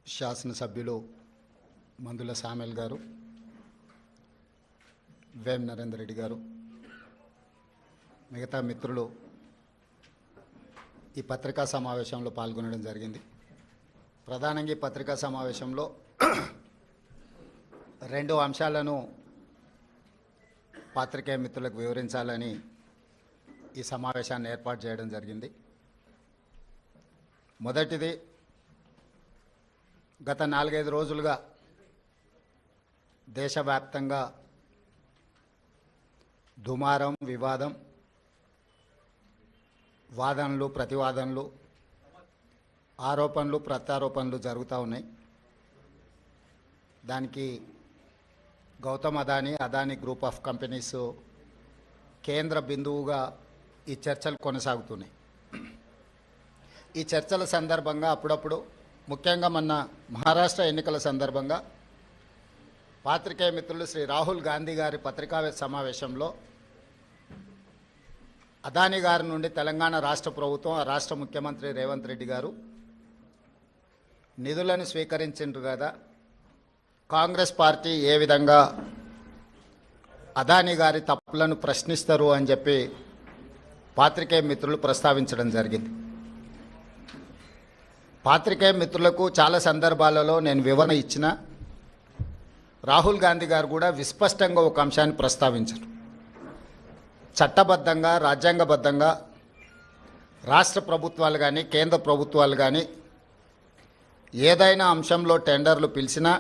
శాసనసభ్యులు మందుల సామెల్ గారు, వేం నరేందర్ రెడ్డి గారు, మిగతా మిత్రులు ఈ పత్రికా సమావేశంలో పాల్గొనడం జరిగింది. ప్రధానంగా ఈ పత్రికా సమావేశంలో రెండు అంశాలను పాత్రికేయ మిత్రులకు వివరించాలని ఈ సమావేశాన్ని ఏర్పాటు చేయడం జరిగింది. మొదటిది, గత 4-5 రోజులుగా దేశవ్యాప్తంగా దుమారం, వివాదం, వాదనలు, ప్రతివాదనలు, ఆరోపణలు, ప్రత్యారోపణలు జరుగుతూ ఉన్నాయి. దానికి Gautam Adani group of companies కేంద్ర బిందువుగా ఈ చర్చలు కొనసాగుతున్నాయి. ఈ చర్చల సందర్భంగా అప్పుడప్పుడు, ముఖ్యంగా మొన్న మహారాష్ట్ర ఎన్నికల సందర్భంగా పాత్రికేయ మిత్రులు శ్రీ రాహుల్ గాంధీ గారి పత్రికా సమావేశంలో అదానీ గారి నుండి తెలంగాణ రాష్ట్ర ప్రభుత్వం, ఆ రాష్ట్ర ముఖ్యమంత్రి రేవంత్ రెడ్డి గారు నిధులను స్వీకరించిండ్రు కదా, కాంగ్రెస్ పార్టీ ఏ విధంగా అదానీ గారి తప్పులను ప్రశ్నిస్తారు అని చెప్పి పాత్రికేయ మిత్రులు ప్రస్తావించడం జరిగింది. పాత్రికేయ మిత్రులకు చాలా సందర్భాలలో నేను వివరణ ఇచ్చిన, రాహుల్ గాంధీ గారు కూడా విస్పష్టంగా ఒక అంశాన్ని ప్రస్తావించారు. చట్టబద్ధంగా, రాజ్యాంగబద్ధంగా రాష్ట్ర ప్రభుత్వాలు కానీ, కేంద్ర ప్రభుత్వాలు కానీ ఏదైనా అంశంలో టెండర్లు పిలిచినా,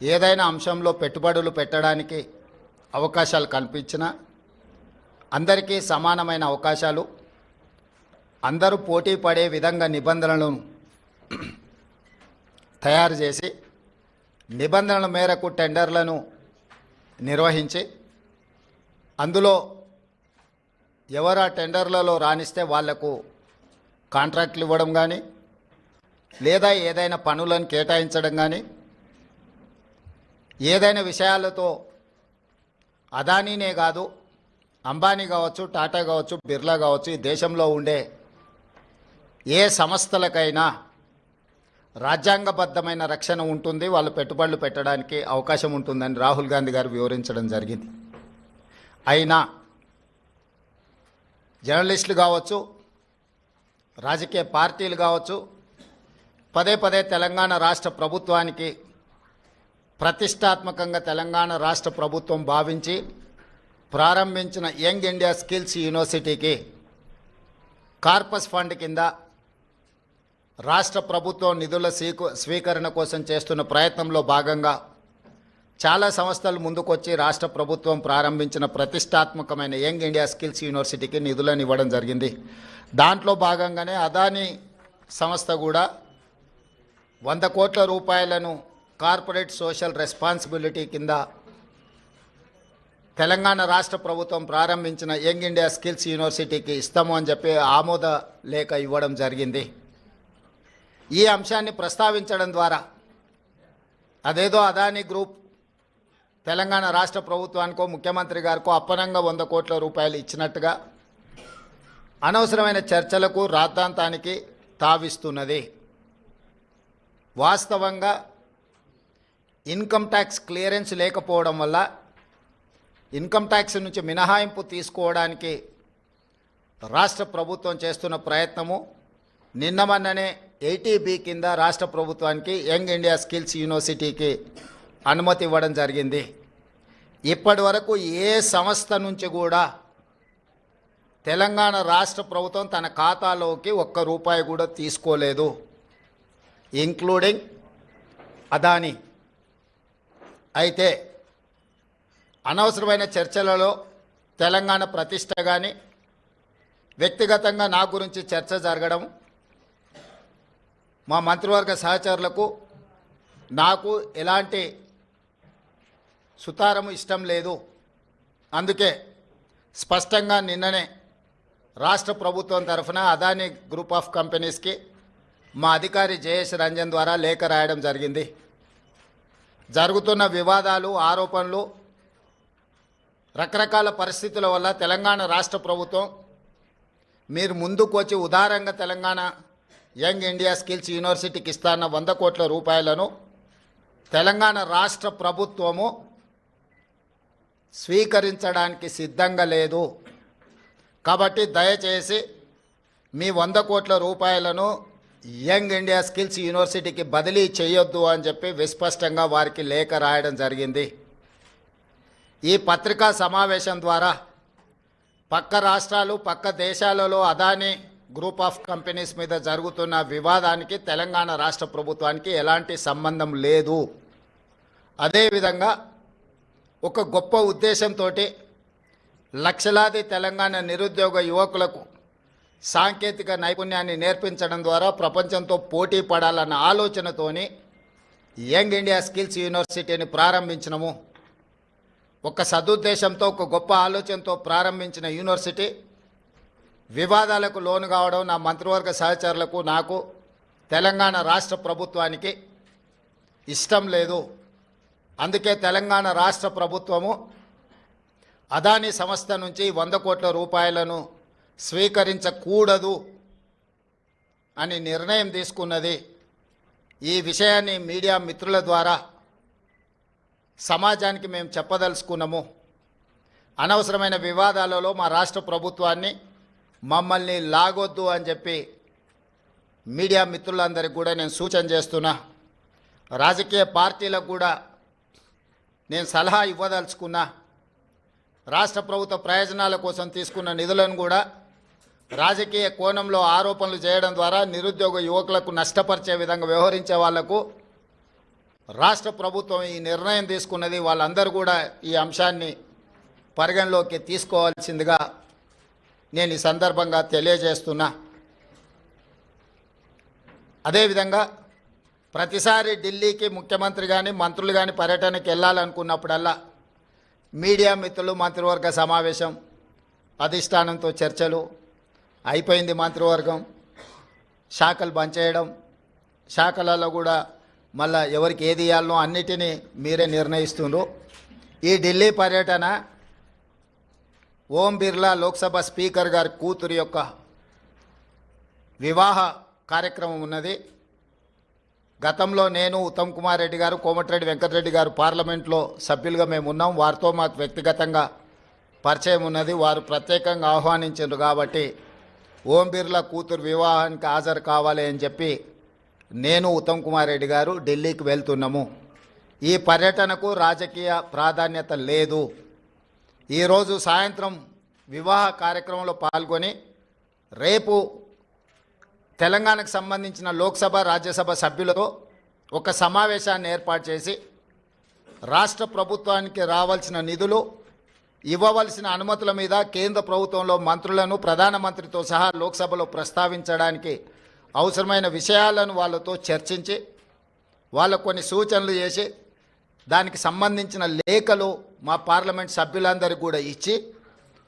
ఏదైనా అంశంలో పెట్టుబడులు పెట్టడానికి అవకాశాలు కల్పించినా అందరికీ సమానమైన అవకాశాలు, అందరూ పోటీ పడే విధంగా నిబంధనలను తయారు చేసి నిబంధనల మేరకు టెండర్లను నిర్వహించి అందులో ఎవరు ఆ టెండర్లలో రాణిస్తే వాళ్లకు కాంట్రాక్ట్లు ఇవ్వడం కానీ, లేదా ఏదైనా పనులను కేటాయించడం కానీ, ఏదైనా విషయాలతో అదానీనే కాదు, అంబానీ కావచ్చు, టాటా కావచ్చు, బిర్లా కావచ్చు, ఈ దేశంలో ఉండే ఏ సంస్థలకైనా రాజ్యాంగబద్ధమైన రక్షణ ఉంటుంది, వాళ్ళు పెట్టుబడులు పెట్టడానికి అవకాశం ఉంటుందని రాహుల్ గాంధీ గారు వివరించడం జరిగింది. అయినా జర్నలిస్టులు కావచ్చు, రాజకీయ పార్టీలు కావచ్చు, పదే పదే తెలంగాణ రాష్ట్ర ప్రభుత్వానికి ప్రతిష్టాత్మకంగా తెలంగాణ రాష్ట్ర ప్రభుత్వం భావించి ప్రారంభించిన యంగ్ ఇండియా స్కిల్స్ యూనివర్సిటీకి కార్పస్ ఫండ్ కింద రాష్ట్ర ప్రభుత్వం నిధుల స్వీకరణ కోసం చేస్తున్న ప్రయత్నంలో భాగంగా చాలా సంస్థలు ముందుకొచ్చి రాష్ట్ర ప్రభుత్వం ప్రారంభించిన ప్రతిష్టాత్మకమైన యంగ్ ఇండియా స్కిల్స్ యూనివర్సిటీకి నిధులను ఇవ్వడం జరిగింది. దాంట్లో భాగంగానే అదానీ సంస్థ కూడా 100 కోట్ల రూపాయలను కార్పొరేట్ సోషల్ రెస్పాన్సిబిలిటీ కింద తెలంగాణ రాష్ట్ర ప్రభుత్వం ప్రారంభించిన యంగ్ ఇండియా స్కిల్స్ యూనివర్సిటీకి ఇస్తాము అని చెప్పి ఆమోద లేఖ ఇవ్వడం జరిగింది. ఈ అంశాన్ని ప్రస్తావించడం ద్వారా అదేదో అదానీ గ్రూప్ తెలంగాణ రాష్ట్ర ప్రభుత్వానికో, ముఖ్యమంత్రి గారికో అప్పనంగా 100 కోట్ల రూపాయలు ఇచ్చినట్టుగా అనవసరమైన చర్చలకు, రాద్ధాంతానికి తావిస్తున్నది. వాస్తవంగా ఇన్కమ్ ట్యాక్స్ క్లియరెన్స్ లేకపోవడం వల్ల ఇన్కమ్ ట్యాక్స్ నుంచి మినహాయింపు తీసుకోవడానికి రాష్ట్ర ప్రభుత్వం చేస్తున్న ప్రయత్నము, నిన్న మొన్ననే 80B కింద రాష్ట్ర ప్రభుత్వానికి యంగ్ ఇండియా స్కిల్స్ యూనివర్సిటీకి అనుమతి ఇవ్వడం జరిగింది. ఇప్పటి వరకు ఏ సంస్థ నుంచి కూడా తెలంగాణ రాష్ట్ర ప్రభుత్వం తన ఖాతాలోకి 1 రూపాయి కూడా తీసుకోలేదు, ఇంక్లూడింగ్ అదానీ. అయితే అనవసరమైన చర్చలలో తెలంగాణ ప్రతిష్ట కానీ, వ్యక్తిగతంగా నా గురించి చర్చ జరగడం, మా మంత్రివర్గ సహచరులకు నాకు ఎలాంటి సుతారము ఇష్టం లేదు. అందుకే స్పష్టంగా నిన్ననే రాష్ట్ర ప్రభుత్వం తరఫున అదానీ గ్రూప్ ఆఫ్ కంపెనీస్కి మా అధికారి జయేష్ రంజన్ ద్వారా లేఖ రాయడం జరిగింది. జరుగుతున్న వివాదాలు, ఆరోపణలు, రకరకాల పరిస్థితుల వల్ల తెలంగాణ రాష్ట్ర ప్రభుత్వం మీరు ముందుకు వచ్చి ఉదారంగా తెలంగాణ యంగ్ ఇండియా స్కిల్స్ యూనివర్సిటీకి ఇస్తాన్న 100 కోట్ల రూపాయలను తెలంగాణ రాష్ట్ర ప్రభుత్వము స్వీకరించడానికి సిద్ధంగా లేదు. కాబట్టి దయచేసి మీ 100 కోట్ల రూపాయలను యంగ్ ఇండియా స్కిల్స్ యూనివర్సిటీకి బదిలీ చేయొద్దు అని చెప్పి విస్పష్టంగా వారికి లేఖ రాయడం జరిగింది. ఈ పత్రికా సమావేశం ద్వారా పక్క రాష్ట్రాలు పక్క దేశాలలో అదానీ గ్రూప్ ఆఫ్ కంపెనీస్ మీద జరుగుతున్న వివాదానికి తెలంగాణ రాష్ట్ర ప్రభుత్వానికి ఎలాంటి సంబంధం లేదు. అదేవిధంగా ఒక గొప్ప ఉద్దేశంతో లక్షలాది తెలంగాణ నిరుద్యోగ యువకులకు సాంకేతిక నైపుణ్యాన్ని నేర్పించడం ద్వారా ప్రపంచంతో పోటీ పడాలన్న ఆలోచనతోని యంగ్ ఇండియా స్కిల్స్ యూనివర్సిటీని ప్రారంభించినము. ఒక సదుద్దేశంతో ఒక గొప్ప ఆలోచనతో ప్రారంభించిన యూనివర్సిటీ వివాదాలకు లోను కావడం నా మంత్రివర్గ సహచరులకు నాకు తెలంగాణ రాష్ట్ర ప్రభుత్వానికి ఇష్టం లేదు. అందుకే తెలంగాణ రాష్ట్ర ప్రభుత్వము అదానీ సంస్థ నుంచి 100 కోట్ల రూపాయలను స్వీకరించకూడదు అని నిర్ణయం తీసుకున్నది. ఈ విషయాన్ని మీడియా మిత్రుల ద్వారా సమాజానికి మేము చెప్పదలుచుకున్నాము. అనవసరమైన వివాదాలలో మా రాష్ట్ర ప్రభుత్వాన్ని మమ్మల్ని లాగొద్దు అని చెప్పి మీడియా మిత్రులందరికీ కూడా నేను సూచన చేస్తున్నా. రాజకీయ పార్టీలకు కూడా నేను సలహా ఇవ్వదలుచుకున్నా. రాష్ట్ర ప్రభుత్వ ప్రయోజనాల కోసం తీసుకున్న నిధులను కూడా రాజకీయ కోణంలో ఆరోపణలు చేయడం ద్వారా నిరుద్యోగ యువకులకు నష్టపరిచే విధంగా వ్యవహరించే వాళ్లకు రాష్ట్ర ప్రభుత్వం ఈ నిర్ణయం తీసుకున్నది. వాళ్ళందరూ కూడా ఈ అంశాన్ని పరిగణలోకి తీసుకోవాల్సిందిగా నేను ఈ సందర్భంగా తెలియజేస్తున్నా. అదేవిధంగా ప్రతిసారి ఢిల్లీకి ముఖ్యమంత్రి కానీ మంత్రులు కానీ పర్యటనకి వెళ్ళాలనుకున్నప్పుడల్లా మీడియా మిత్రులు మంత్రివర్గ సమావేశం అధిష్టానంతో చర్చలు అయిపోయింది. మంత్రివర్గం శాఖలు పనిచేయడం, శాఖలలో కూడా మళ్ళా ఎవరికి ఏది ఇవ్వాలనో అన్నిటినీ మీరే నిర్ణయిస్తున్నారు. ఈ ఢిల్లీ పర్యటన ఓం బిర్లా లోక్సభ స్పీకర్ గారి కూతురు యొక్క వివాహ కార్యక్రమం ఉన్నది. గతంలో నేను ఉత్తమ్ కుమార్ రెడ్డి గారు కోమటిరెడ్డి వెంకటరెడ్డి గారు పార్లమెంట్లో సభ్యులుగా మేము ఉన్నాం. వారితో మాకు వ్యక్తిగతంగా పరిచయం ఉన్నది. వారు ప్రత్యేకంగా ఆహ్వానించారు కాబట్టి ఓం బిర్లా కూతురు వివాహానికి హాజరు కావాలి అని చెప్పి నేను ఉత్తమ్ కుమార్ రెడ్డి గారు ఢిల్లీకి వెళ్తున్నాము. ఈ పర్యటనకు రాజకీయ ప్రాధాన్యత లేదు. ఈరోజు సాయంత్రం వివాహ కార్యక్రమంలో పాల్గొని రేపు తెలంగాణకు సంబంధించిన లోక్సభ రాజ్యసభ సభ్యులతో ఒక సమావేశాన్ని ఏర్పాటు చేసి రాష్ట్ర ప్రభుత్వానికి రావాల్సిన నిధులు, ఇవ్వవలసిన అనుమతుల మీద కేంద్ర ప్రభుత్వంలో మంత్రులను ప్రధానమంత్రితో సహా లోక్సభలో ప్రస్తావించడానికి అవసరమైన విషయాలను వాళ్ళతో చర్చించి వాళ్ళకు కొన్ని సూచనలు చేసి దానికి సంబంధించిన లేఖలు మా పార్లమెంట్ సభ్యులందరికీ కూడా ఇచ్చి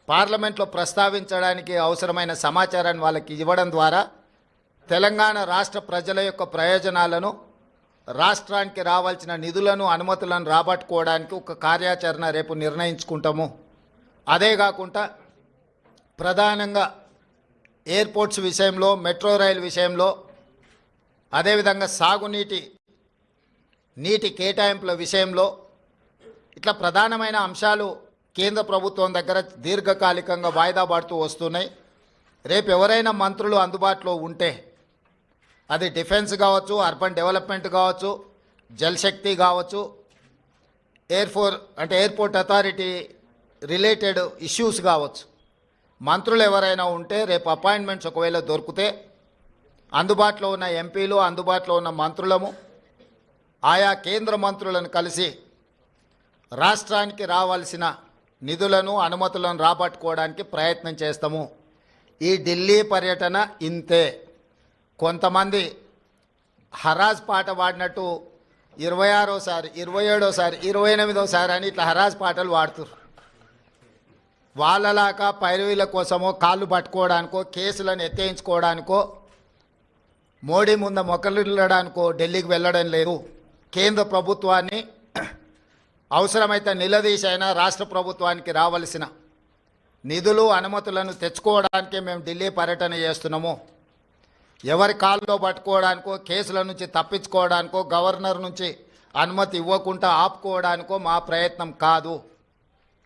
పార్లమెంట్లో ప్రస్తావించడానికి అవసరమైన సమాచారాన్ని వాళ్ళకి ఇవ్వడం ద్వారా తెలంగాణ రాష్ట్ర ప్రజల యొక్క ప్రయోజనాలను, రాష్ట్రానికి రావాల్సిన నిధులను, అనుమతులను రాబట్టుకోవడానికి ఒక కార్యాచరణ రేపు నిర్ణయించుకుంటాము. అదే కాకుండా ప్రధానంగా ఎయిర్పోర్ట్స్ విషయంలో, మెట్రో రైలు విషయంలో, అదేవిధంగా నీటి కేటాయింపుల విషయంలో ఇట్లా ప్రధానమైన అంశాలు కేంద్ర ప్రభుత్వం దగ్గర దీర్ఘకాలికంగా వాయిదా పడుతూ వస్తున్నాయి. రేపు ఎవరైనా మంత్రులు అందుబాటులో ఉంటే అది డిఫెన్స్ కావచ్చు, అర్బన్ డెవలప్మెంట్ కావచ్చు, జలశక్తి కావచ్చు, ఎయిర్పోర్ట్ అథారిటీ రిలేటెడ్ ఇష్యూస్ కావచ్చు, మంత్రులు ఎవరైనా ఉంటే రేపు అపాయింట్మెంట్స్ ఒకవేళ దొరికితే అందుబాటులో ఉన్న ఎంపీలు, అందుబాటులో ఉన్న మంత్రులము ఆయా కేంద్ర మంత్రులను కలిసి రాష్ట్రానికి రావాల్సిన నిధులను, అనుమతులను రాబట్టుకోవడానికి ప్రయత్నం చేస్తాము. ఈ ఢిల్లీ పర్యటన ఇంతే. కొంతమంది హరాజ్ పాట పాడినట్టు 26సారి, 27సారి, 28సారి అని ఇట్లా హరాజ్ పాటలు పాడుతున్నారు. వాళ్ళలాగా పైరవీల కోసమో, కాళ్ళు పట్టుకోవడానికో, కేసులను ఎత్తేయించుకోవడానికో, మోడీ ముందు మొక్కలిల్లడానికో ఢిల్లీకి వెళ్ళడం లేదు. కేంద్ర ప్రభుత్వాన్ని అవసరమైతే నిలదీసైనా రాష్ట్ర ప్రభుత్వానికి రావాల్సిన నిధులు, అనుమతులను తెచ్చుకోవడానికే మేము ఢిల్లీ పర్యటన చేస్తున్నాము. ఎవరి కాల్లో పట్టుకోవడానికో, కేసుల నుంచి తప్పించుకోవడానికో, గవర్నర్ నుంచి అనుమతి ఇవ్వకుండా ఆపుకోవడానికో మా ప్రయత్నం కాదు.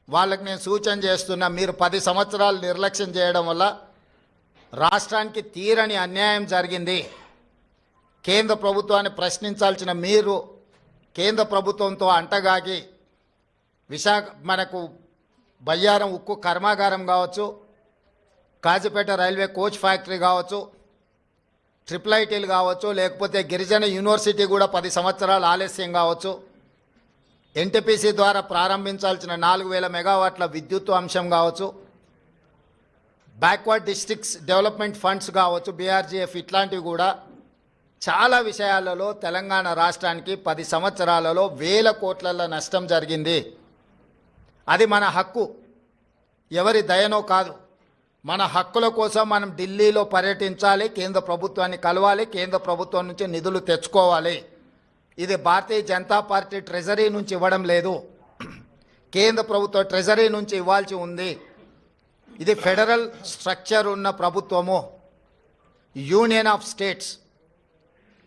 వాళ్ళకి నేను సూచన చేస్తున్నా, మీరు 10 సంవత్సరాలు నిర్లక్ష్యం చేయడం వల్ల రాష్ట్రానికి తీరని అన్యాయం జరిగింది. కేంద్ర ప్రభుత్వాన్ని ప్రశ్నించాల్సిన మీరు కేంద్ర ప్రభుత్వంతో అంటగాగి మనకు బయ్యారం ఉక్కు కర్మాగారం కావచ్చు, కాజీపేట రైల్వే కోచ్ ఫ్యాక్టరీ కావచ్చు, ట్రిపుల్ ఐటీలు కావచ్చు, లేకపోతే గిరిజన యూనివర్సిటీ కూడా 10 సంవత్సరాలు ఆలస్యం కావచ్చు, ఎన్టీపీసీ ద్వారా ప్రారంభించాల్సిన 4000 మెగావాట్ల విద్యుత్ అంశం కావచ్చు, బ్యాక్వర్డ్ డిస్ట్రిక్ట్స్ డెవలప్మెంట్ ఫండ్స్ కావచ్చు, బీఆర్జీఎఫ్, ఇట్లాంటివి కూడా చాలా విషయాలలో తెలంగాణ రాష్ట్రానికి 10 సంవత్సరాలలో వేల కోట్ల నష్టం జరిగింది. అది మన హక్కు, ఎవరి దయనో కాదు. మన హక్కుల కోసం మనం ఢిల్లీలో పర్యటించాలి, కేంద్ర ప్రభుత్వాన్ని కలవాలి, కేంద్ర ప్రభుత్వం నుంచి నిధులు తెచ్చుకోవాలి. ఇది భారతీయ జనతా పార్టీ ట్రెజరీ నుంచి ఇవ్వడం లేదు, కేంద్ర ప్రభుత్వ ట్రెజరీ నుంచి ఇవ్వాల్సి ఉంది. ఇది ఫెడరల్ స్ట్రక్చర్ ఉన్న ప్రభుత్వము, యూనియన్ ఆఫ్ స్టేట్స్.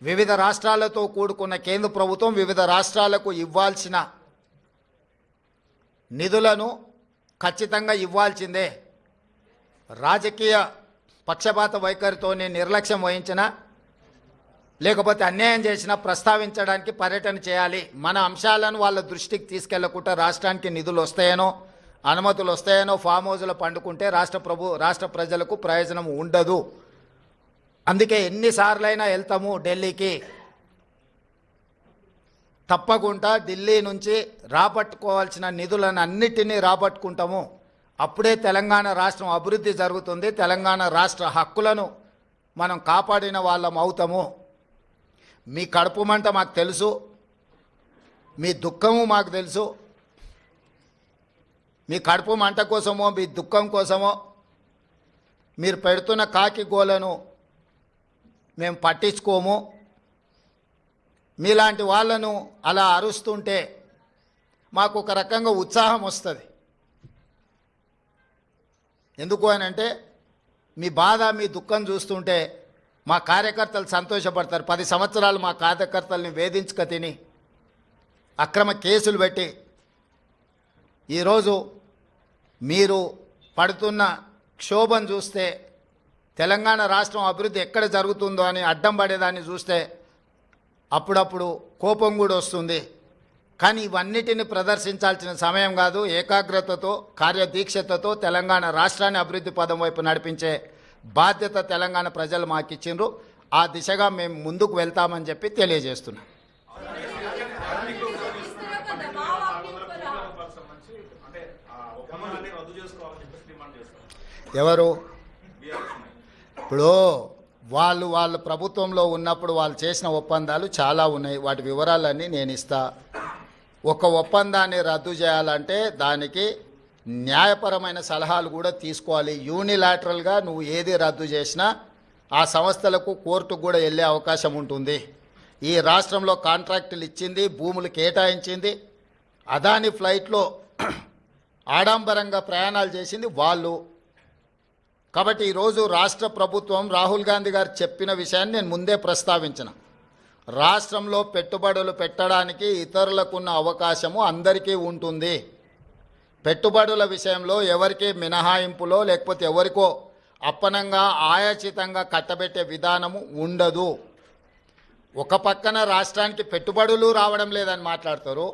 వివిధ రాష్ట్రాలతో కూడుకున్న కేంద్ర ప్రభుత్వం వివిధ రాష్ట్రాలకు ఇవ్వాల్సిన నిధులను ఖచ్చితంగా ఇవ్వాల్సిందే. రాజకీయ పక్షపాత వైఖరితోనే నిర్లక్ష్యం వహించిన, లేకపోతే అన్యాయం చేసినా ప్రస్తావించడానికి పర్యటన చేయాలి. మన అంశాలను వాళ్ళ దృష్టికి తీసుకెళ్లకుండా రాష్ట్రానికి నిధులు వస్తాయనో, అనుమతులు వస్తాయనో ఫామ్ హౌస్లో పండుకుంటే రాష్ట్ర ప్రజలకు ప్రయోజనం ఉండదు. అందుకే ఎన్నిసార్లైనా వెళ్తాము ఢిల్లీకి. తప్పకుండా ఢిల్లీ నుంచి రాబట్టుకోవాల్సిన నిధులను అన్నిటినీ రాబట్టుకుంటాము. అప్పుడే తెలంగాణ రాష్ట్రం అభివృద్ధి జరుగుతుంది. తెలంగాణ రాష్ట్ర హక్కులను మనం కాపాడిన వాళ్ళం అవుతాము. మీ కడుపు మంట మాకు తెలుసు, మీ దుఃఖము మాకు తెలుసు. మీ కడుపు మంట కోసమో మీ దుఃఖం కోసమో మీరు పెడుతున్న కాకి గోలను మేము పట్టించుకోము. మీలాంటి వాళ్ళను అలా అరుస్తుంటే మాకు ఒక రకంగా ఉత్సాహం వస్తుంది. ఎందుకు అని అంటే మీ బాధ, మీ దుఃఖం చూస్తుంటే మా కార్యకర్తలు సంతోషపడతారు. 10 సంవత్సరాలు మా కార్యకర్తల్ని వేధించుక తిని అక్రమ కేసులు పెట్టి ఈరోజు మీరు పడుతున్న క్షోభం చూస్తే, తెలంగాణ రాష్ట్రం అభివృద్ధి ఎక్కడ జరుగుతుందో అని అడ్డం పడేదాన్ని చూస్తే అప్పుడప్పుడు కోపం కూడా వస్తుంది. కానీ ఇవన్నిటిని ప్రదర్శించాల్సిన సమయం కాదు. ఏకాగ్రతతో, కార్యదీక్షతతో తెలంగాణ రాష్ట్రాన్ని అభివృద్ధి పదం వైపు నడిపించే బాధ్యత తెలంగాణ ప్రజలు మాకు ఇచ్చిండ్రు. ఆ దిశగా మేము ముందుకు వెళ్తామని చెప్పి తెలియజేస్తున్నాం. ఎవరు ఇప్పుడు వాళ్ళ ప్రభుత్వంలో ఉన్నప్పుడు వాళ్ళు చేసిన ఒప్పందాలు చాలా ఉన్నాయి. వాటి వివరాలన్నీ నేను ఇస్తా. ఒక ఒప్పందాన్ని రద్దు చేయాలంటే దానికి న్యాయపరమైన సలహాలు కూడా తీసుకోవాలి. యూనిలాటరల్గా నువ్వు ఏది రద్దు చేసినా ఆ సంస్థలకు కోర్టుకు కూడా వెళ్ళే అవకాశం ఉంటుంది. ఈ రాష్ట్రంలో కాంట్రాక్టులు ఇచ్చింది, భూములు కేటాయించింది, అదాని ఫ్లైట్లో ఆడంబరంగా ప్రయాణాలు చేసింది వాళ్ళు. కాబట్టి ఈరోజు రాష్ట్ర ప్రభుత్వం రాహుల్ గాంధీ గారు చెప్పిన విషయాన్ని నేను ముందే ప్రస్తావించిన. రాష్ట్రంలో పెట్టుబడులు పెట్టడానికి ఇతరులకున్న అవకాశము అందరికీ ఉంటుంది. పెట్టుబడుల విషయంలో ఎవరికి మినహాయింపులో లేకపోతే ఎవరికో అప్పనంగా ఆయాచితంగా కట్టబెట్టే విధానము ఉండదు. ఒక పక్కన రాష్ట్రానికి పెట్టుబడులు రావడం లేదని మాట్లాడతారు,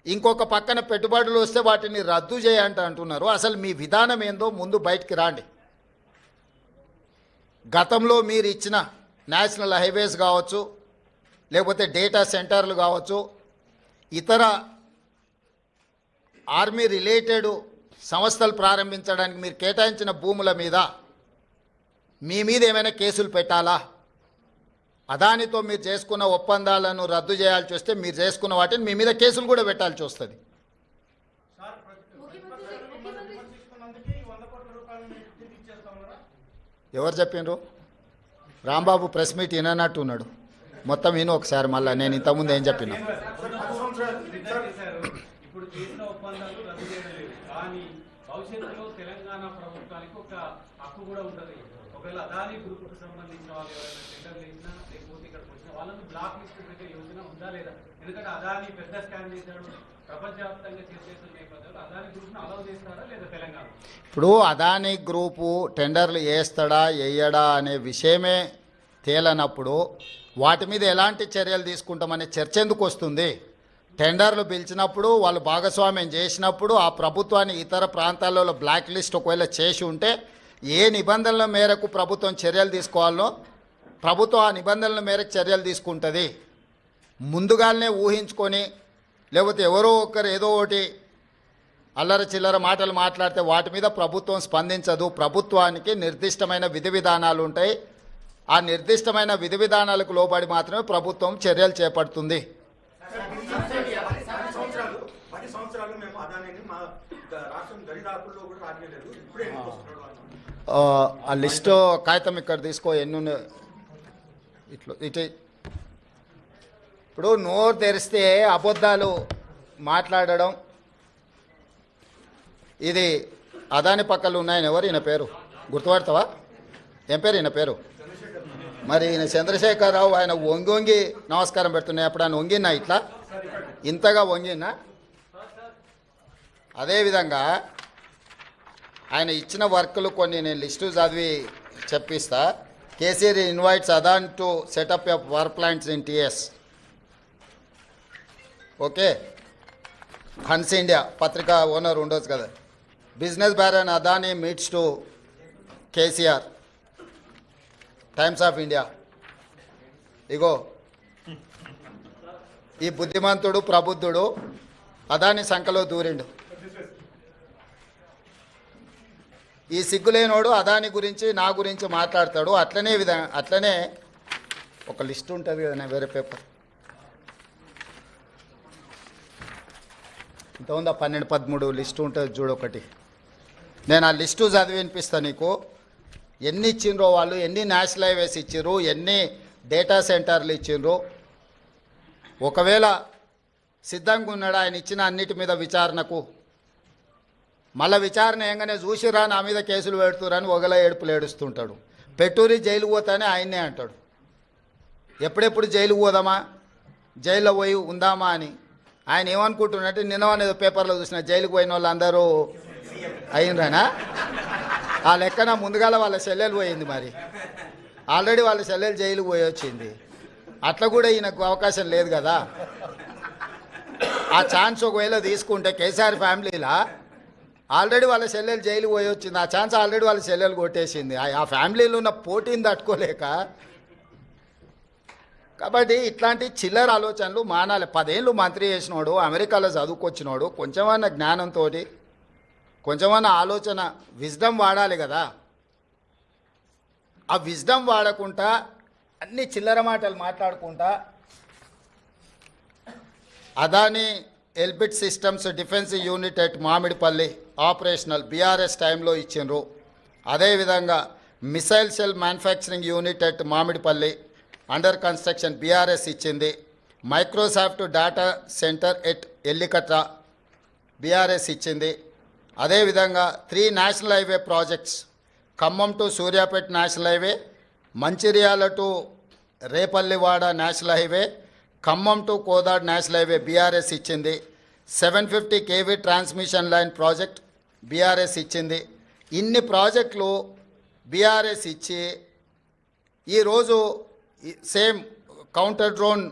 ఇంకొక పక్కన పెట్టుబడులు వస్తే వాటిని రద్దు చేయంట అంటున్నారు. అసలు మీ విధానం ఏందో ముందు బయటికి రాండి. గతంలో మీరు ఇచ్చిన నేషనల్ హైవేస్ కావచ్చు, లేకపోతే డేటా సెంటర్లు కావచ్చు, ఇతర ఆర్మీ రిలేటెడ్ సంస్థలు ప్రారంభించడానికి మీరు కేటాయించిన భూముల మీద మీ మీద ఏమైనా కేసులు పెట్టాలా? అదానితో మీరు చేసుకున్న ఒప్పందాలను రద్దు చేయాల్సి వస్తే మీరు చేసుకున్న వాటిని మీ మీద కేసులు కూడా పెట్టాల్సి వస్తుంది. ఎవరు చెప్పిండ్రు? రాంబాబు ప్రెస్ మీట్ వినట్టు ఉన్నాడు. మొత్తం విను ఒకసారి. మళ్ళీ నేను ఇంతకుముందు ఏం చెప్పినా. ఇప్పుడు చేసిన ఒప్పందాలు రద్దు చేయడం లేదు, కానీ భవిష్యత్తులో తెలంగాణ ప్రభుత్వానికి ఒక హక్కు కూడా ఉంటుంది. ఒకవేళ అదానీ గ్రూప్ కు సంబంధించిన వాళ్ళు ఎవరైనా టెండర్లు ఇచ్చినా లేకపోతే ఇక్కడికి వచ్చిన వాళ్ళను బ్లాక్ లిస్ట్ పెట్టే యోజన ఉందా లేదా? ఎందుకంటే అదానీ పెద్ద స్కామ్ చేశాడు, ప్రపంచవ్యాప్తంగా చేసేసిన నేపథ్యంలో అదానీ గ్రూప్ ను అలౌ చేస్తారా లేదా తెలంగాణ? ఇప్పుడు అదానీ గ్రూపు టెండర్లు వేస్తాడా వేయడా అనే విషయమే తేలనప్పుడు వాటి మీద ఎలాంటి చర్యలు తీసుకుంటామనే చర్చ ఎందుకు వస్తుంది? టెండర్లు పిలిచినప్పుడు వాళ్ళు భాగస్వామ్యం చేసినప్పుడు ఆ ప్రభుత్వాన్ని ఇతర ప్రాంతాలలో బ్లాక్ లిస్ట్ ఒకవేళ చేసి ఉంటే ఏ నిబంధనల మేరకు ప్రభుత్వం చర్యలు తీసుకోవాలో ప్రభుత్వం ఆ నిబంధనల మేరకు చర్యలు తీసుకుంటుంది. ముందుగానే ఊహించుకొని లేకపోతే ఎవరో ఒకరు ఏదో ఒకటి అల్లర చిల్లర మాటలు మాట్లాడితే వాటి మీద ప్రభుత్వం స్పందించదు. ప్రభుత్వానికి నిర్దిష్టమైన విధి విధానాలు ఉంటాయి. ఆ నిర్దిష్టమైన విధి విధానాలకు లోబడి మాత్రమే ప్రభుత్వం చర్యలు చేపడుతుంది. 10 సంవత్సరాలు మేము అదానిని మా రాష్ట్రం దరిదాపుల్లో కూడా రానియలేదు. ఇప్పుడే ఎందుకు వస్తున్నాడు అని. ఆ లిస్టు కాగితం ఇక్కడ తీసుకో ఎన్ని ఇటు ఇప్పుడు నోరు తెరిస్తే అబద్ధాలు మాట్లాడడం ఇది అదాని పక్కలు ఉన్నాయని ఎవరు ఈయన పేరు గుర్తుపడతావా? ఏం పేరు ఈయన పేరు? మరి ఈయన చంద్రశేఖరరావు ఆయన వంగి వంగి నమస్కారం పెడుతున్నాయి. ఎప్పుడు ఆయన వంగినా ఇట్లా ఇంతగా వంగినా? అదేవిధంగా ఆయన ఇచ్చిన వర్కులు కొన్ని నేను లిస్టు చదివి చెప్పిస్తా. KCR invites Adani to set up a power plants in TS. Okay, Hans India పత్రిక ఓనర్ ఉండొచ్చు కదా. Business baron Adani meets to KCR, Times of India. ఇగో ఈ బుద్ధిమంతుడు ప్రబుద్ధుడు అదాని సంఖలో దూరిండు. ఈ సిగ్గులేనోడు అదాని గురించి నా గురించి మాట్లాడతాడు. అట్లనే ఒక లిస్ట్ ఉంటుంది కదా, వేరే పేపర్ ఇంత ఉందా 12-13 లిస్టు ఉంటుంది చూడు ఒకటి. నేను ఆ లిస్టు చదివి వినిపిస్తాను నీకు. ఎన్ని ఇచ్చిండ్రో వాళ్ళు, ఎన్ని నేషనల్ హైవేస్ ఇచ్చిర్రు, ఎన్ని డేటా సెంటర్లు ఇచ్చిండ్రు. ఒకవేళ సిద్ధంగా ఉన్నాడు ఆయన ఇచ్చిన అన్నిటి మీద విచారణకు, మళ్ళీ విచారణ ఏంగానే చూసిరా నా మీద కేసులు పెడుతురని ఒకలా ఏడుపులు ఏడుస్తుంటాడు. పెట్టూరి జైలుకు పోతానే ఆయన్నే అంటాడు. ఎప్పుడెప్పుడు జైలుకు పోదామా, జైల్లో పోయి ఉందామా అని ఆయన ఏమనుకుంటున్నట్టు నిన్న అనేది పేపర్లో చూసిన జైలుకు పోయిన వాళ్ళు అందరూ అయినరానా? ఆ లెక్కన ముందుగాల వాళ్ళ చెల్లెలు పోయింది. మరి ఆల్రెడీ వాళ్ళ చెల్లెలు జైలుకు పోయి వచ్చింది. అట్లా కూడా ఈయనకు అవకాశం లేదు కదా. ఆ ఛాన్స్ ఒకవేళ తీసుకుంటే కేసీఆర్ ఫ్యామిలీలా ఆల్రెడీ వాళ్ళ చెల్లెలు జైలుకు పోయి వచ్చింది. ఆ ఛాన్స్ ఆల్రెడీ వాళ్ళ చెల్లెలు కొట్టేసింది. ఆ ఫ్యామిలీలో ఉన్న పోటీని తట్టుకోలేక. కాబట్టి ఇట్లాంటి చిల్లర ఆలోచనలు మానాలి. 10 ఏళ్ళు మంత్రి చేసినోడు, అమెరికాలో చదువుకొచ్చినోడు, కొంచెమన్నా జ్ఞానంతో కొంచెమన్నా ఆలోచన విజ్డమ్ వాడాలి కదా. ఆ విజ్డమ్ వాడకుండా అన్ని చిల్లర మాటలు మాట్లాడుకుంటా Adani Elbit systems defence unit at Mamidipalli operational BRS టైంలో ఇచ్చిండ్రు. అదేవిధంగా missile cell manufacturing unit at Mamidipalli under construction BRS ఇచ్చింది. Microsoft data centre at Ellikatta BRS ఇచ్చింది. అదేవిధంగా 3 national highway projects, Khammam to Suryapet national highway, Mancherial to Repallewada national highway, Khammam to Kodad national highway BRS ఇచ్చింది. 750 kV transmission line project BRS ఇచ్చింది. ఇన్ని ప్రాజెక్టులు బీఆర్ఎస్ ఇచ్చి ఈరోజు same counter drone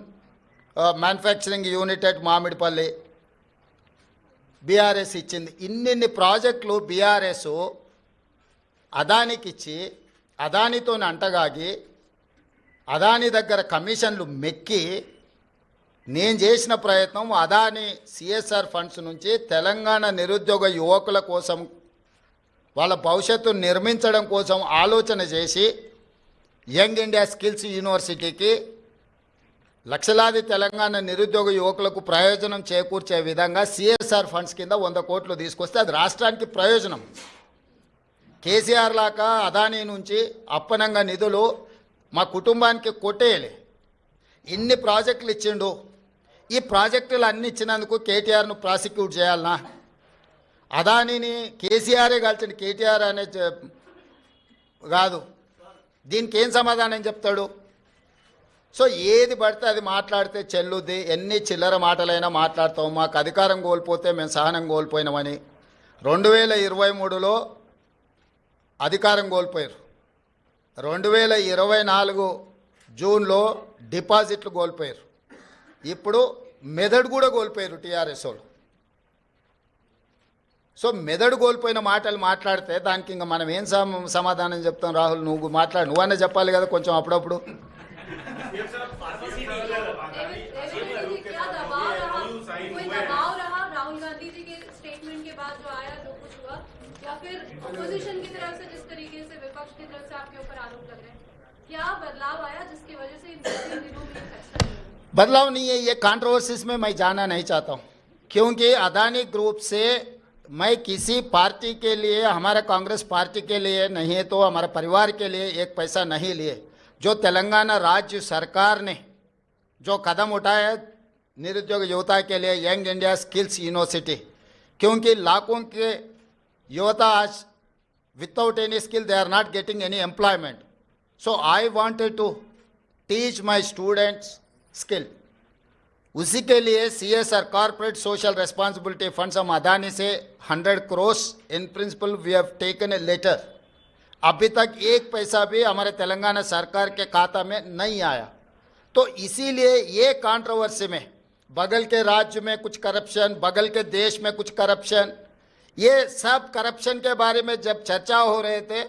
manufacturing unit at Mamidipalli BRS ఇచ్చింది. ఇన్ని ప్రాజెక్టులు బీఆర్ఎస్ అదానికి ఇచ్చి అదానితో అంటగాగి అదాని దగ్గర కమిషన్లు మెక్కి నేను చేసిన ప్రయత్నం అదాని సిఎస్ఆర్ ఫండ్స్ నుంచి తెలంగాణ నిరుద్యోగ యువకుల కోసం వాళ్ళ భవిష్యత్తును నిర్మించడం కోసం ఆలోచన చేసి యంగ్ ఇండియా స్కిల్స్ యూనివర్సిటీకి లక్షలాది తెలంగాణ నిరుద్యోగ యువకులకు ప్రయోజనం చేకూర్చే విధంగా సిఎస్ఆర్ ఫండ్స్ కింద 100 కోట్లు తీసుకొస్తే అది రాష్ట్రానికి ప్రయోజనం. కేసీఆర్ లాగా అదానీ నుంచి అప్పనంగా నిధులు మా కుటుంబానికి కొట్టేయలే. ఇన్ని ప్రాజెక్టులు ఇచ్చిండు. ఈ ప్రాజెక్టులు అన్ని ఇచ్చినందుకు కేటీఆర్ను ప్రాసిక్యూట్ చేయాలనా? అదానీని కేసీఆరే కలిసిన కేటీఆర్ అనే కాదు, దీనికి ఏం సమాధానం చెప్తాడు? సో ఏది పడితే అది మాట్లాడితే చెల్లుద్ది, ఎన్ని చిల్లర మాటలైనా మాట్లాడతాం, మాకు అధికారం కోల్పోతే మేము సహనం కోల్పోయినామని. 2023లో అధికారం కోల్పోయారు, 2024 జూన్లో డిపాజిట్లు కోల్పోయారు, ఇప్పుడు మెదడు కూడా కోల్పోయారు టీఆర్ఎస్ వాళ్ళు. సో మెదడు కోల్పోయిన మాటలు మాట్లాడితే దానికి ఇంకా మనం ఏం సమాధానం చెప్తాం? రాహుల్, నువ్వు మాట్లాడు, నువ్వన్నా చెప్పాలి కదా కొంచెం అప్పుడప్పుడు. राहुल गांधी जी के स्टेटमेंट के बाद जो आया जो कुछ हुआ, या फिर अपोजिशन की तरफ से जिस तरीके से विपक्ष की तरफ से आपके ऊपर आरोप लग रहे हैं, क्या बदलाव आया जिसकी वजह से इन दिनों में फैसला लिया? बदलाव नहीं है, ये कंट्रोवर्सीज में मैं जाना नहीं चाहता हूँ, क्योंकि अदानी ग्रुप से मैं किसी पार्टी के लिए, हमारा कांग्रेस पार्टी के लिए नहीं है तो हमारे परिवार के लिए एक पैसा नहीं लिए। जो तेलंगाना राज्य सरकार ने जो कदम उठाया निरुद्योग युवता के लिए यंग इंडिया स्किल्स यूनिवर्सिटी, क्योंकि लाखों के युवता आज without any skill they are not getting any employment. So I wanted to teach my students skill. उसी के लिए CSR corporate social responsibility funds हम अदानी से 100 crore in principle we have taken a letter. अभी तक एक पैसा भी हमारे तेलंगाना सरकार के खाता में नहीं आया. तो इसीलिए ये कंट्रोवर्सी में बगल के राज्य में कुछ करप्शन, बगल के देश में कुछ करप्शन, ये सब करप्शन के बारे में जब चर्चा हो रहे थे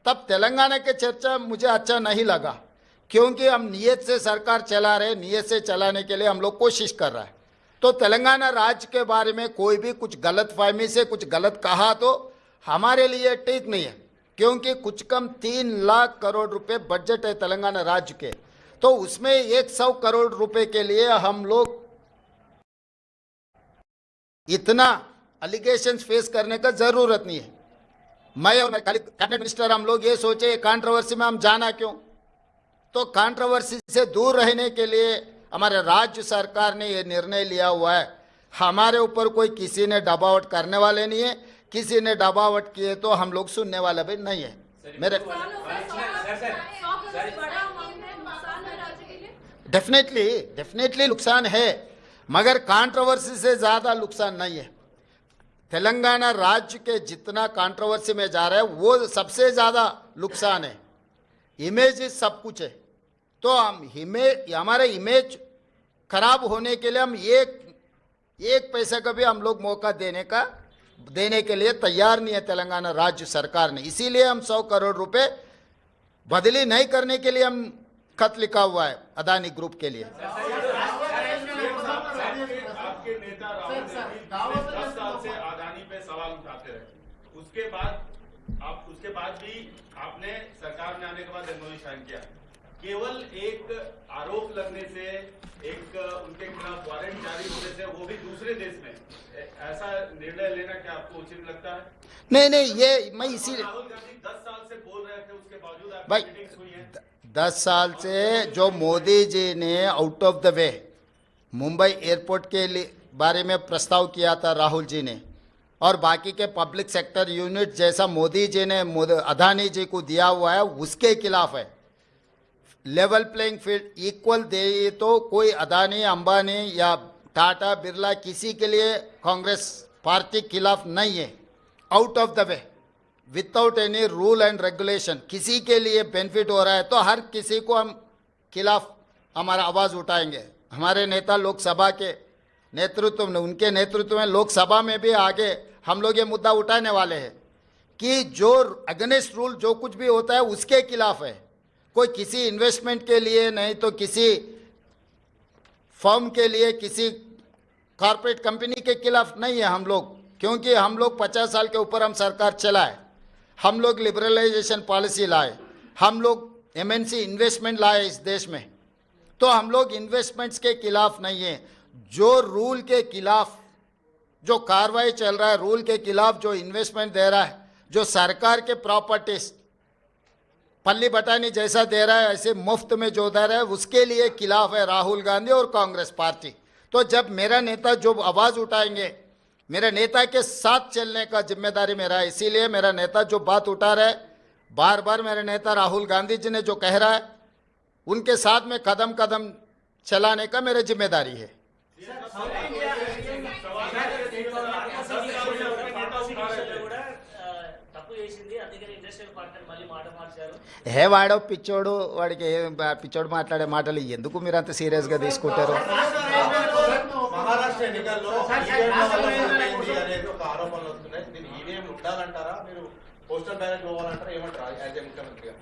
तब तेलंगाना के चर्चा मुझे अच्छा नहीं लगा, क्योंकि हम नियत से सरकार चला रहे, नियत से चलाने के लिए हम लोग कोशिश कर रहा है. तो तेलंगाना राज्य के बारे में कोई भी कुछ गलतफहमी से कुछ गलत कहा तो हमारे लिए ठीक नहीं है, क्योंकि कुछ कम 3 लाख करोड़ रुपए बजट है तेलंगाना राज्य के. तो उसमें 100 करोड़ रुपए के लिए हम लोग इतना अलिगेशंस फेस करने का जरूरत नहीं है. मैं और कैबिनेट मिनिस्टर हम लोग ये सोचे कंट्रोवर्सी में हम जाना क्यों? तो कंट्रोवर्सी से दूर रहने के लिए हमारे राज्य सरकार ने ये निर्णय लिया हुआ है. हमारे ऊपर कोई किसी ने दबावट करने वाले नहीं है, किसी ने दबावट किए तो हम लोग सुनने वाले भी नहीं है. मेरे डेफिनेटली नुकसान है, मगर कंट्रोवर्सी से ज़्यादा नुकसान नहीं है. तेलंगाना राज्य के जितना कंट्रोवर्सी में जा रहा है वो सबसे ज़्यादा नुकसान है. इमेज सब कुछ है, तो हम हमारे इमेज खराब होने के लिए हम एक पैसा का भी हम लोग मौका देने के लिए तैयार नहीं है तेलंगाना राज्य सरकार ने. इसीलिए हम 100 करोड़ रुपए बदली नहीं करने के लिए हम खत लिखा हुआ है अदानी ग्रुप के लिए. आपके नेता राहुल गांधी 10 साल से अदानी पे सवाल उठाते रहे, उसके बाद भी आपने सरकार में आने के बाद एमओयू साइन किया. केवल एक आरोप लगने से, एक उनके खिलाफ वारंट जारी होने से, वो भी दूसरे देश में, ऐसा निर्णय लेना क्या आपको उचित लगता है? नहीं, ये मैं इसीलिए राहुल गांधी 10 साल से बोल रहे थे, उसके बावजूद भाई आपकी मीटिंग्स हुई है. 10 साल से जो मोदी जी ने out of the way Mumbai airport के लिए बारे में प्रस्ताव किया था राहुल जी ने, और बाकी के पब्लिक सेक्टर यूनिट जैसा मोदी जी ने अदानी जी को दिया हुआ है उसके खिलाफ है. लेवल प्लेइंग फील्ड इक्वल दे तो कोई अदानी, अंबानी या टाटा, बिरला किसी के लिए कांग्रेस पार्टी खिलाफ नहीं है. Out of the way without any rule and regulation किसी के लिए बेनिफिट हो रहा है तो हर किसी को हम खिलाफ हमारा आवाज़ उठाएंगे. हमारे नेता लोकसभा के नेतृत्व में, उनके नेतृत्व में लोकसभा में भी आगे हम लोग ये मुद्दा उठाने वाले हैं कि जो अगेंस्ट रूल जो कुछ भी होता है उसके खिलाफ है. कोई किसी इन्वेस्टमेंट के लिए नहीं तो किसी फर्म के लिए, किसी कॉरपोरेट कंपनी के खिलाफ नहीं है हम लोग, क्योंकि हम लोग 50 साल के ऊपर हम सरकार चलाए, हम लोग लिबरलाइजेशन पॉलिसी लाए, हम लोग MNC इन्वेस्टमेंट लाए इस देश में. तो हम लोग इन्वेस्टमेंट्स के खिलाफ नहीं है. जो रूल के खिलाफ जो कार्रवाई चल रहा है, रूल के खिलाफ जो इन्वेस्टमेंट दे रहा है, जो सरकार के प्रॉपर्टीज पल्ली बटानी जैसा दे रहा है, ऐसे मुफ्त में जो दे रहा है, उसके लिए खिलाफ है राहुल गांधी और कांग्रेस पार्टी. तो जब मेरा नेता जो आवाज़ उठाएंगे, मेरे नेता के साथ चलने का जिम्मेदारी मेरा है. इसीलिए मेरा नेता जो बात उठा रहा है बार बार मेरे नेता राहुल गांधी जी ने जो कह रहा है उनके साथ में कदम कदम चलाने का मेरी जिम्मेदारी है। హే వాడో పిచ్చోడు, వాడికి పిచ్చోడు మాట్లాడే మాటలు ఎందుకు మీరు అంత సీరియస్గా తీసుకుంటారు? మహారాష్ట్ర ఎన్నికల్లో అనేది ఒక ఆరోపణలు వస్తున్నాయి. దీన్ని ఈవీఎం ఉండాలంటారా, మీరు పోస్టల్ బ్యాలెట్ పోవాలంటారా, ఏమంటారా యాజ్ ఏ ముఖ్యమంత్రిగా?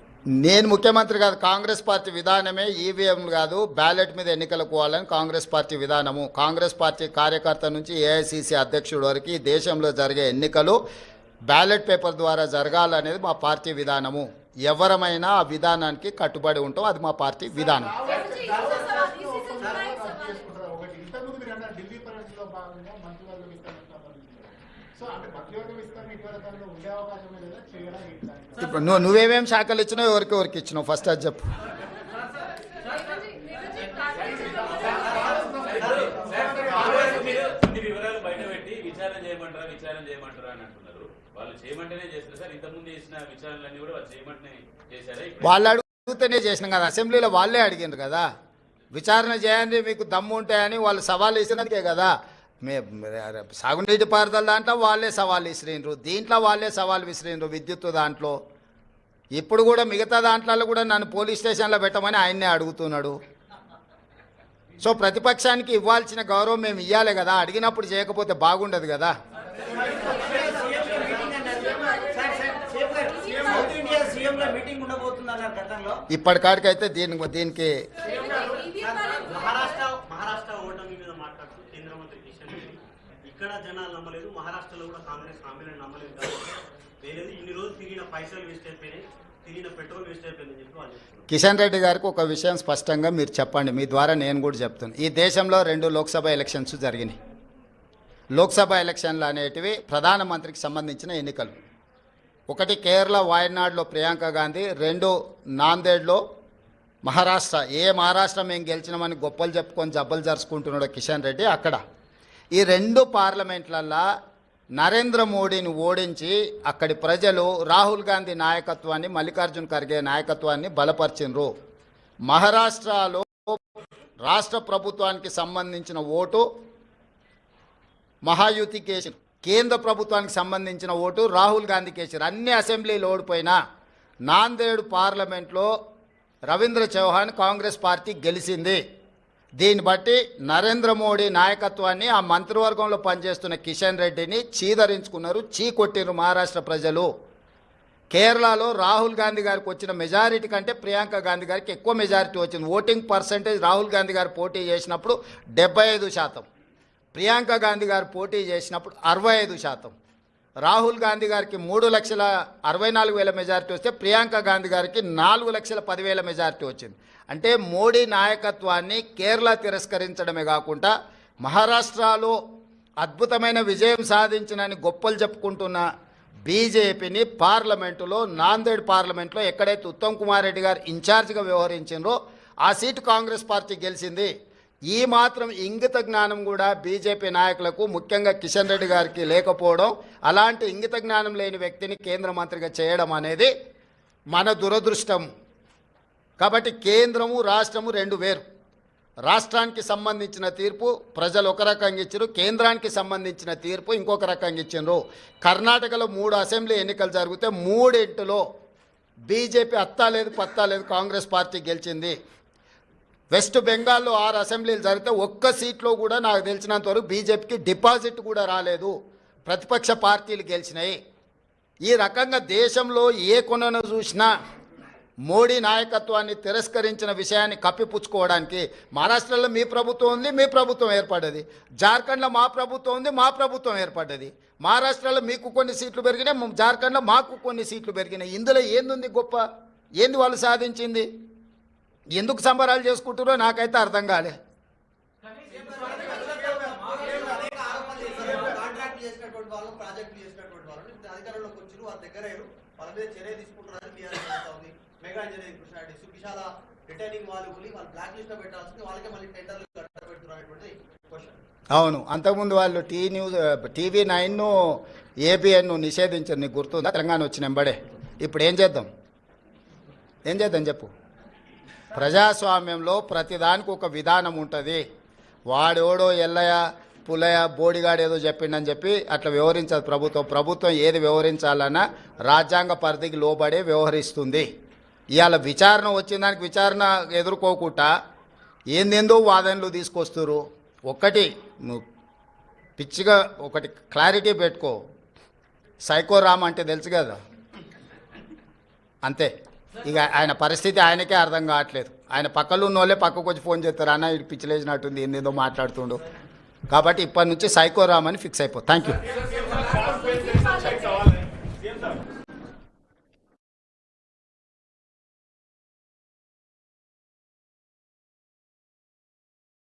నేను ముఖ్యమంత్రి కాదు, కాంగ్రెస్ పార్టీ విధానమే ఈవీఎం కాదు, బ్యాలెట్ మీద ఎన్నికలకు పోవాలని కాంగ్రెస్ పార్టీ విధానము. కాంగ్రెస్ పార్టీ కార్యకర్త నుంచి ఏఐసిసి అధ్యక్షుడి వరకు ఈ దేశంలో జరిగే ఎన్నికలు బ్యాలెట్ పేపర్ ద్వారా జరగాలనేది మా పార్టీ విధానము. ఎవరమైనా ఆ విధానానికి కట్టుబడి ఉంటాం, అది మా పార్టీ విధానం. ఇప్పుడు నువ్వేమేం శాఖలు ఇచ్చినావు, ఎవరికి ఇచ్చినావు ఫస్ట్ అది చెప్పు. వివరాలు బయట పెట్టి విచారణ చేయమంటారా అని అంటున్నారు. వాళ్ళు చేయమంటేనే చేస్తారు సార్. ఇంతకుముందు చేసిన విచారణలన్నీ కూడా వాళ్ళు చేయమంటేనే చేశారా? వాళ్ళు అడుగుతూనే చేసినాం కదా, అసెంబ్లీలో వాళ్ళే అడిగినారు కదా, విచారణ చేయండి మీకు దమ్ము ఉంటాయని వాళ్ళు సవాళ్ళు ఇచ్చినందుకే కదా. సాగునీటి పారుదల దాంట్లో వాళ్ళే సవాళ్ళు విసిరినరు, దీంట్లో వాళ్ళే సవాళ్ళు విసిరినరు, విద్యుత్ దాంట్లో. ఇప్పుడు కూడా మిగతా దాంట్లో కూడా నన్ను పోలీస్ స్టేషన్లో పెట్టమని ఆయన్నే అడుగుతున్నాడు. సో ప్రతిపక్షానికి ఇవ్వాల్సిన గౌరవం మేము ఇవ్వాలి కదా, అడిగినప్పుడు చేయకపోతే బాగుండదు కదా. ఇప్పటికాడికైతే దీనికి మహారాష్ట్ర ఓటమి మీద మాట్లాడుతూ కేంద్ర మంత్రి కిషన్ రెడ్డి ఇక్కడ జనాలు నమ్మలేదు, మహారాష్ట్రలో కూడా కాంగ్రెస్ హామీలను నమ్మలేదు కాబట్టి లేదు, ఇన్ని రోజులు తిరిగిన పైసలు వేస్ట్ అయిపోయినాయి, తిరిగిన పెట్రోల్ వేస్ట్ అయిపోయిందని చెప్పి వాళ్ళు చెప్తున్నారు. కిషన్ రెడ్డి గారికి ఒక విషయం స్పష్టంగా మీరు చెప్పండి, మీ ద్వారా నేను కూడా చెప్తాను. ఈ దేశంలో 2 లోక్సభ ఎలక్షన్స్ జరిగినాయి. లోక్సభ ఎలక్షన్లు అనేటివి ప్రధానమంత్రికి సంబంధించిన ఎన్నికలు. ఒకటి కేరళ వాయనాడ్లో ప్రియాంక గాంధీ, 2 నాందేడ్లో మహారాష్ట్ర. మహారాష్ట్ర మేము గెలిచినామని గొప్పలు చెప్పుకొని జబ్బలు జరుచుకుంటున్నాడు కిషన్ రెడ్డి అక్కడ. ఈ 2 పార్లమెంట్లల్లో నరేంద్ర మోడీని ఓడించి అక్కడి ప్రజలు రాహుల్ గాంధీ నాయకత్వాన్ని, మల్లికార్జున్ ఖర్గే నాయకత్వాన్ని బలపరిచినరు. మహారాష్ట్రలో రాష్ట్ర ప్రభుత్వానికి సంబంధించిన ఓటు మహాయుతికి వేసారు, కేంద్ర ప్రభుత్వానికి సంబంధించిన ఓటు రాహుల్ గాంధీకి వేసారు. అన్ని అసెంబ్లీలు ఓడిపోయినా నాందేడ్ పార్లమెంట్లో రవీంద్ర చౌహాన్ కాంగ్రెస్ పార్టీ గెలిచింది. దీన్ని బట్టి నరేంద్ర మోడీ నాయకత్వాన్ని, ఆ మంత్రివర్గంలో పనిచేస్తున్న కిషన్ రెడ్డిని చీదరించుకున్నారు, చీకొట్టిరు మహారాష్ట్ర ప్రజలు. కేరళలో రాహుల్ గాంధీ గారికి వచ్చిన మెజారిటీ కంటే ప్రియాంక గాంధీ గారికి ఎక్కువ మెజారిటీ వచ్చింది. ఓటింగ్ పర్సంటేజ్ రాహుల్ గాంధీ గారు పోటీ చేసినప్పుడు 75%, ప్రియాంక గాంధీ గారు పోటీ చేసినప్పుడు 65%. రాహుల్ గాంధీ గారికి 3,64,000 మెజారిటీ వస్తే ప్రియాంక గాంధీ గారికి 4,10,000 మెజారిటీ వచ్చింది. అంటే మోడీ నాయకత్వాన్ని కేరళ తిరస్కరించడమే కాకుండా మహారాష్ట్రలో అద్భుతమైన విజయం సాధించినని గొప్పలు చెప్పుకుంటున్న బీజేపీని పార్లమెంటులో, నాందేడ్ పార్లమెంట్లో ఎక్కడైతే ఉత్తమ్ కుమార్ రెడ్డి గారు ఇన్ఛార్జిగా వ్యవహరించారో ఆ సీటు కాంగ్రెస్ పార్టీ గెలిచింది. ఈ మాత్రం ఇంగిత జ్ఞానం కూడా బీజేపీ నాయకులకు, ముఖ్యంగా కిషన్ రెడ్డి గారికి లేకపోవడం, అలాంటి ఇంగిత జ్ఞానం లేని వ్యక్తిని కేంద్ర మంత్రిగా చేయడం అనేది మన దురదృష్టం. కాబట్టి కేంద్రము రాష్ట్రము 2 వేరు. రాష్ట్రానికి సంబంధించిన తీర్పు ప్రజలు ఒక రకంగా ఇచ్చారు, కేంద్రానికి సంబంధించిన తీర్పు ఇంకొక రకంగా ఇచ్చారు. కర్ణాటకలో 3 అసెంబ్లీ ఎన్నికలు జరిగితే 3 బీజేపీ అత్తా లేదు పత్తా లేదు కాంగ్రెస్ పార్టీ గెలిచింది. వెస్ట్ బెంగాల్లో 6 అసెంబ్లీలు జరిగితే ఒక్క సీట్లో కూడా నాకు తెలిసినంత వరకు బీజేపీకి డిపాజిట్ కూడా రాలేదు, ప్రతిపక్ష పార్టీలు గెలిచినాయి. ఈ రకంగా దేశంలో ఏ కొనను చూసినా మోడీ నాయకత్వాన్ని తిరస్కరించిన విషయాన్ని కప్పిపుచ్చుకోవడానికి మహారాష్ట్రలో మీ ప్రభుత్వం ఉంది, మీ ప్రభుత్వం ఏర్పడ్డది. జార్ఖండ్లో మా ప్రభుత్వం ఉంది, మా ప్రభుత్వం ఏర్పడ్డది. మహారాష్ట్రలో మీకు కొన్ని సీట్లు పెరిగినాయి, జార్ఖండ్లో మాకు కొన్ని సీట్లు పెరిగినాయి. ఇందులో ఏంది గొప్ప, ఏంది వాళ్ళు సాధించింది? ఎందుకు సంబరాలు చేసుకుంటారో నాకైతే అర్థం కాలే. అవును, అంతకుముందు వాళ్ళు టీవీ 9 ABN నిషేధించారు, నీకు గుర్తుందా? తెలంగాణ వచ్చిన వెంబడే. ఇప్పుడు ఏం చేద్దాం? ఏం చేద్దాం చెప్పు. ప్రజాస్వామ్యంలో ప్రతిదానికి ఒక విధానం ఉంటుంది. వాడెవడో ఎల్లయ్య పుల్లయ్య బోడిగాడు ఏదో చెప్పిండని చెప్పి అట్లా వ్యవహరించదు ప్రభుత్వం. ప్రభుత్వం ఏది వ్యవహరించాలన్నా రాజ్యాంగ పరిధికి లోబడే వ్యవహరిస్తుంది. ఇవాళ విచారణ వచ్చిన దానికి విచారణ ఎదుర్కోకుండా ఏందేందో వాదనలు తీసుకొస్తారు. ఒకటి నువ్వు పిచ్చిగా ఒకటి క్లారిటీ పెట్టుకో, సైకో రామ్ అంటే తెలుసు కదా, అంతే. ఇక ఆయన పరిస్థితి ఆయనకే అర్థం కావట్లేదు. ఆయన పక్కలో ఉన్న వాళ్ళే పక్కకు వచ్చి ఫోన్ చేస్తారు, అన్న ఇటు పిచ్చిలేసినట్టుంది ఏందేదో మాట్లాడుతుండు. కాబట్టి ఇప్పటి నుంచి సైకో రామ్ అని ఫిక్స్ అయిపో. Thank you.